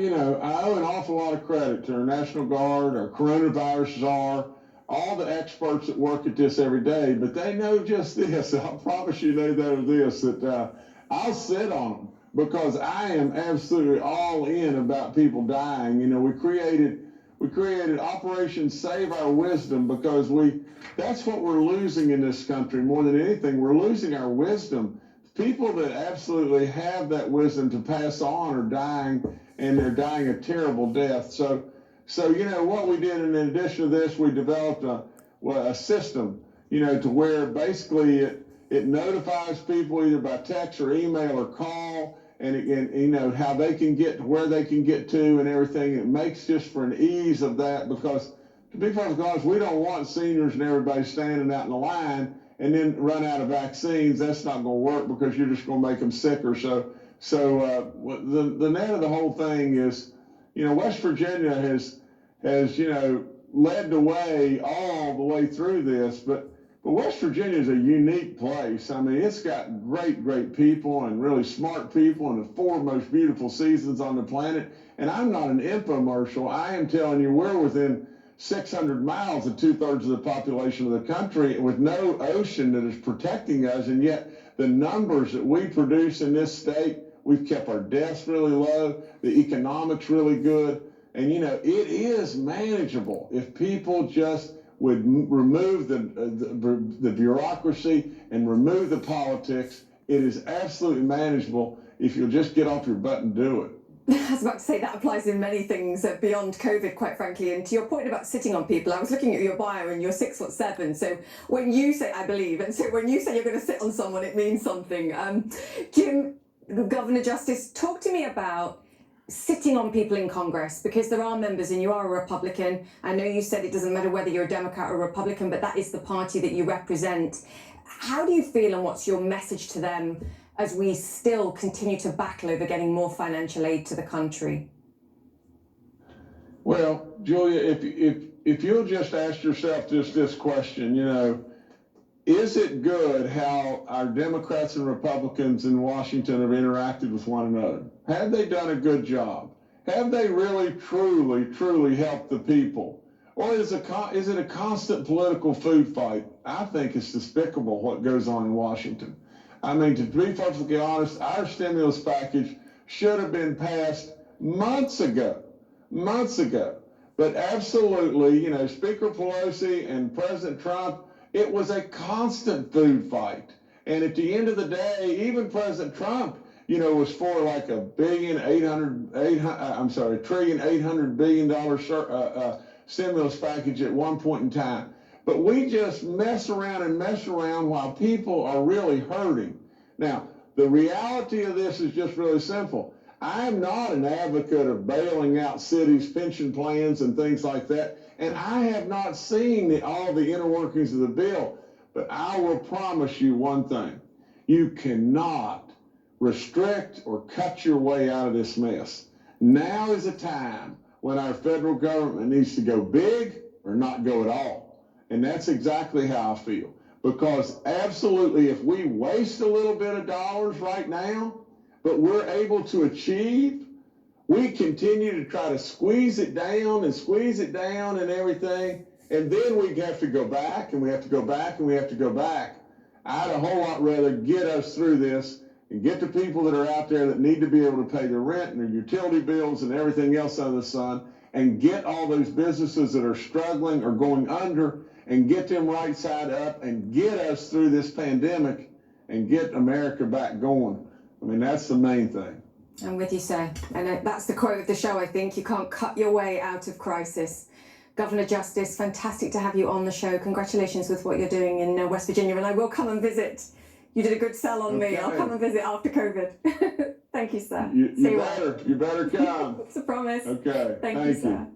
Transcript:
I owe an awful lot of credit to our National Guard, our coronavirus czar, all the experts that work at this every day, but they know just this. I promise you they know this, that I'll sit on them because I am absolutely all in about people dying. We created Operation Save Our Wisdom because that's what we're losing in this country more than anything. We're losing our wisdom. People that absolutely have that wisdom to pass on are dying, and they're dying a terrible death. So what we did, in addition to this, we developed a system, to where basically it notifies people either by text or email or call, and how they can get to where they can get to and everything. It makes just for an ease of that, because to be perfectly honest, we don't want seniors and everybody standing out in the line and then run out of vaccines. That's not going to work, because you're just going to make them sicker. So the net of the whole thing is, West Virginia has led the way all the way through this, but West Virginia is a unique place. I mean, it's got great people and really smart people and the 4 most beautiful seasons on the planet. And I'm not an infomercial. I am telling you, we're within 600 miles of 2/3 of the population of the country with no ocean that is protecting us. And yet the numbers that we produce in this state, we've kept our deaths really low, the economics really good. And, it is manageable if people just would remove the bureaucracy and remove the politics. It is absolutely manageable if you'll just get off your butt and do it. I was about to say that applies in many things beyond COVID, quite frankly. And to your point about sitting on people, I was looking at your bio and you're 6'7". So when you say, I believe, and so when you say you're going to sit on someone, it means something. Jim, Governor Justice, talk to me about sitting on people in Congress, because there are members, and you are a Republican. I know you said it doesn't matter whether you're a Democrat or a Republican, but that is the party that you represent. How do you feel, and what's your message to them as we still continue to battle over getting more financial aid to the country? Well, Julia, if you'll just ask yourself just this question, is it good how our Democrats and Republicans in Washington have interacted with one another? Have they done a good job? Have they really, truly helped the people? Or is it a constant political food fight? I think it's despicable what goes on in Washington. I mean, to be perfectly honest, our stimulus package should have been passed months ago. But absolutely, Speaker Pelosi and President Trump, it was a constant food fight. And at the end of the day, even President Trump, was for like $1.8 trillion stimulus package at one point in time. But we just mess around while people are really hurting. Now, the reality of this is just really simple. I'm not an advocate of bailing out cities' pension plans and things like that. And I have not seen all the inner workings of the bill. But I will promise you one thing. You cannot restrict or cut your way out of this mess. Now is a time when our federal government needs to go big or not go at all. And that's exactly how I feel. Because absolutely, if we waste a little bit of dollars right now, but we're able to achieve, we continue to try to squeeze it down and everything, and then we have to go back, and we have to go back, and we have to go back. I'd a whole lot rather get us through this and get the people that are out there that need to be able to pay their rent and their utility bills and everything else under the sun, and get all those businesses that are struggling or going under and get them right side up and get us through this pandemic and get America back going. I mean, that's the main thing. I'm with you, sir. And that's the quote of the show, I think. You can't cut your way out of crisis. Governor Justice, fantastic to have you on the show. Congratulations with what you're doing in West Virginia. And I will come and visit. You did a good sell on me. I'll come and visit after COVID. Thank you, sir. You better come. It's a promise. Okay. Thank you, sir.